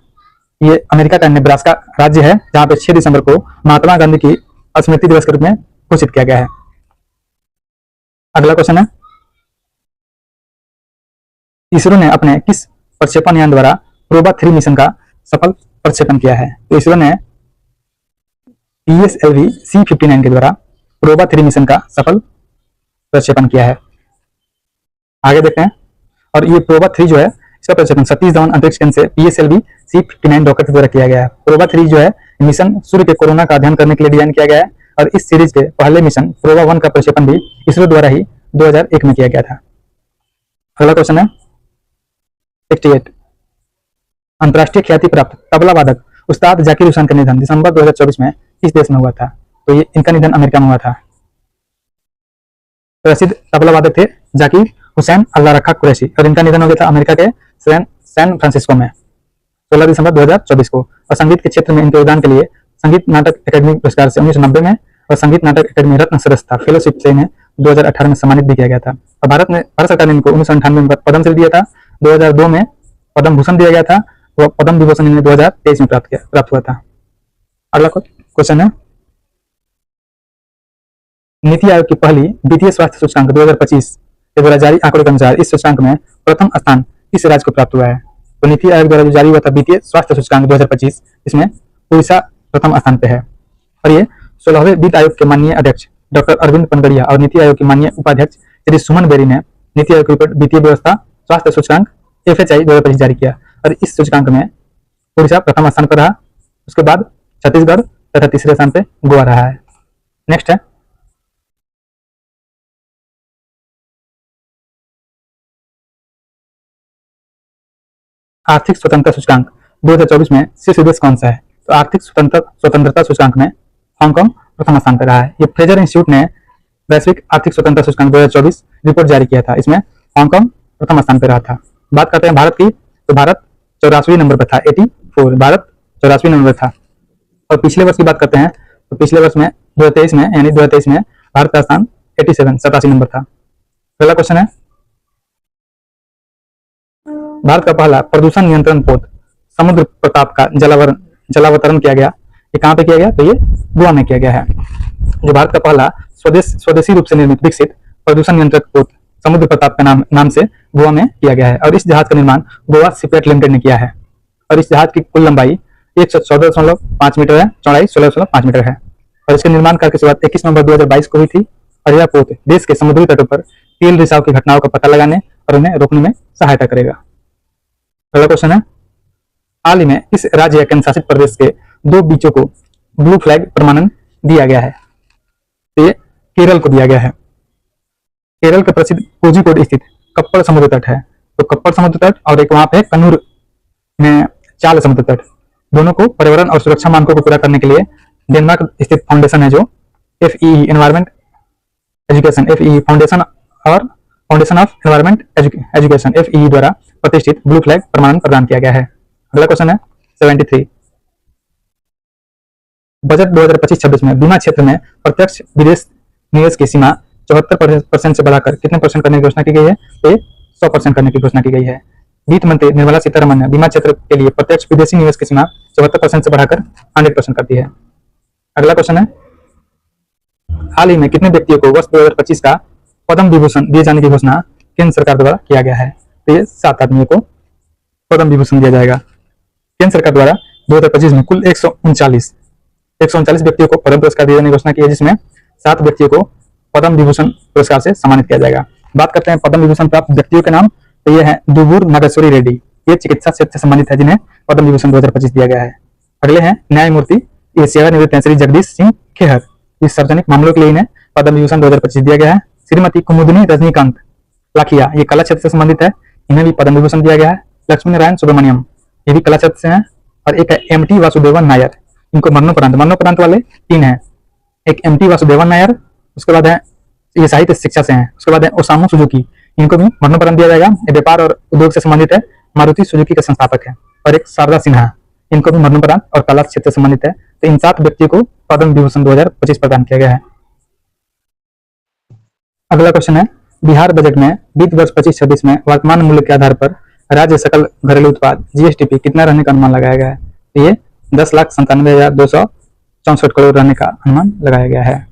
ये अमेरिका का नेब्रास्का राज्य है, जहां पे 6 दिसंबर को महात्मा गांधी की स्मृति दिवस के रूप में घोषित किया गया है। अगला क्वेश्चन है, इसरो ने अपने किस प्रक्षेपण यान द्वारा प्रोबा 3 मिशन का सफल प्रक्षेपण किया है? तो इसरो ने PSLV C-59 के द्वारा प्रोबा 3 मिशन का सफल प्रक्षेपण किया है। आगे देखते हैं, और ये प्रोबा 3 जो है, इसका प्रक्षेपण सतीश धवन अंतरिक्ष केंद्र से PSLV C-59 रॉकेट के द्वारा किया गया है। प्रोबा 3 जो है मिशन सूर्य के कोरोना का अध्ययन करने के लिए डिजाइन किया गया है। और इस सीरीज के पहले मिशन प्रोबा 1 का प्रक्षेपण भी इसरो द्वारा ही 2001 में किया गया था। अगला क्वेश्चन है, 68 अंतर्राष्ट्रीय ख्याति प्राप्त तबला वादक उस्ताद जाकिर हुसैन का निधन दिसंबर 2024 में किस देश में हुआ था? तो ये इनका निधन अमेरिका में हुआ था। प्रसिद्ध तबला वादक थे जाकिर हुसैन अल्लाह रखा कुरैशी, और इनका निधन हो गया था अमेरिका के सैन फ्रांसिस्को में 16 दिसंबर 2024 को। और संगीत के क्षेत्र में इनके योगदान के लिए संगीत नाटक अकादमी पुरस्कार से 1990 में और संगीत नाटक अकादमी रत्न सदस्यता फेलोशिप से इन्हें 2018 में सम्मानित भी किया गया था। और भारत सरकार ने इनको 1998 में पद्मश्री दिया था, 2002 में पद्म भूषण दिया गया था, वह पद्म विभूषण इन्हें 2023 में प्राप्त हुआ था। अगला क्वेश्चन है, नीति आयोग की पहली वित्तीय स्वास्थ्य सूचकांक 2025 के द्वारा जारी आंकड़ों के अनुसार इस सूचकांक में प्रथम स्थान किस राज्य को प्राप्त हुआ है? तो नीति आयोग द्वारा जो जारी हुआ था वित्तीय स्वास्थ्य सूचकांक 2025, इसमें उड़ीसा प्रथम स्थान पे है। और ये 16वें वित्त आयोग के माननीय अध्यक्ष डॉक्टर अरविंद पनगड़िया और नीति आयोग की माननीय उपाध्यक्ष श्री सुमन बेरी ने नीति आयोग की रिपोर्ट वित्तीय व्यवस्था स्वास्थ्य सूचकांक FHI 2025 जारी किया, और इस सूचकांक में उड़ीसा प्रथम स्थान पर रहा। उसके बाद छत्तीसगढ़ तथा तीसरे स्थान पे गोवा रहा है। नेक्स्ट है आर्थिक स्वतंत्रता सूचकांक 2024 में शीर्ष देश कौन सा है? तो आर्थिक स्वतंत्रता सूचकांक में हांगकांग प्रथम स्थान पर रहा है। ये फ्रेजर इंस्टीट्यूट ने वैश्विक आर्थिक स्वतंत्रता सूचकांक 2024 रिपोर्ट जारी किया था, इसमें हांगकांग प्रथम स्थान पर रहा था। बात करते हैं भारत की, तो भारत 84वें नंबर पर था, 84, भारत 84वें नंबर पर था। और पिछले वर्ष की बात करते हैं, तो पिछले वर्ष में 2023 में, यानी 2023 में भारत का स्थान 87 नंबर था। अगला क्वेश्चन है, भारत का पहला प्रदूषण नियंत्रण पोत समुद्र प्रताप का जलावतरण किया गया, ये कहाँ पे किया गया? तो ये गोवा में किया गया है। जो भारत का पहला स्वदेशी रूप से निर्मित विकसित प्रदूषण नियंत्रक पोत समुद्र प्रताप का नाम से गोवा में किया गया है, और इस जहाज का निर्माण गोवा शिपयार्ड लिमिटेड ने किया है। और इस जहाज की कुल लंबाई 114.5 मीटर है, चौड़ाई 16.5 मीटर है, और इसके निर्माण कार्य की शुरुआत 21 नवंबर 2022 को हुई थी। और यह पोत देश के समुद्री तटों पर तेल रिसाव की घटनाओं का पता लगाने और उन्हें रोकने में सहायता करेगा। अगला क्वेश्चन है, हाल ही में इस राज्य या केंद्र शासित प्रदेश के 2 बीचों को ब्लू फ्लैग प्रमाणन दिया गया है? तो ये केरल को दिया गया है। केरल के प्रसिद्ध कोझिकोड स्थित कप्पड़ समुद्र तट है, तो कप्पड़ समुद्र तट और एक वहां पे कन्नूर में चाल समुद्र तट, दोनों को पर्यावरण और सुरक्षा मानकों को पूरा करने के लिए डेनमार्क स्थित फाउंडेशन है जो FEE environment education, FEE foundation और foundation of environment education FEE द्वारा प्रतिष्ठित ब्लू फ्लैग प्रमाणन प्रदान किया गया है। अगला क्वेश्चन है 73, बजट 2025-26 में बीमा क्षेत्र में प्रत्यक्ष विदेश निवेश की सीमा 74% से बढ़ाकर कितने परसेंट करने की घोषणा की गई है? तो 100% करने की घोषणा की गई है। वित्त मंत्री निर्मला सीतारमण ने बीमा क्षेत्र के लिए प्रत्यक्ष विदेशी निवेश की सीमा 74% से बढ़ाकर 100% कर दी है। अगला क्वेश्चन है, हाल ही में कितने व्यक्तियों को वर्ष 2025 का पद्म विभूषण दिए जाने की घोषणा केंद्र सरकार द्वारा किया गया है? तो ये 7 आदमियों को पद्म विभूषण दिया जाएगा। केंद्र सरकार द्वारा 2025 में कुल 139 व्यक्तियों को पद्म पुरस्कार दिए जाने की घोषणा की है, जिसमें 7 व्यक्तियों को पद्म विभूषण पुरस्कार से सम्मानित किया जाएगा। बात करते हैं पद्म विभूषण प्राप्त व्यक्तियों के नाम, तो ये है दुबूर नागेश्वरी रेड्डी, ये चिकित्सा क्षेत्र से संबंधित है जिन्हें पद्म विभूषण 2025 दिया गया है। अगले हैं न्यायमूर्ति सेवानिवृत्त हैं श्री जगदीश सिंह खेहर, इस सार्वजनिक मामलों के लिए इन्हें पद्म विभूषण 2025 दिया गया है। श्रीमती कुमुदिनी रजनीकांत लाखिया, ये कला क्षेत्र से संबंधित है, इन्हें भी पद्म विभूषण दिया गया है। लक्ष्मी नारायण सुब्रमण्यम, ये भी कला क्षेत्र से हैं। और एक है MT वासुदेवन नायर, इनको मरणोपरांत वाले 3 हैं, एक MT वासुदेवन नायर, उसके बाद है ये साहित्य शिक्षा से हैं, उसके बाद है ओसामू सुजुकी, इनको भी मरणोपरांत दिया जाएगा। ये व्यापार और उद्योग से संबंधित है, मारुति सुजुकी के संस्थापक है। और एक शारदा सिन्हा, इनको भी मरणोपरांत और कला क्षेत्र से संबंधित है। तो इन 7 व्यक्तियों को पद्म विभूषण 2025 प्रदान किया गया है। अगला क्वेश्चन है, बिहार बजट में वित्त वर्ष 25-26 में वर्तमान मूल्य के आधार पर राज्य सकल घरेलू उत्पाद GSDP कितना रहने का अनुमान लगाया गया है? तो ये 10,97,264 करोड़ रहने का अनुमान लगाया गया है।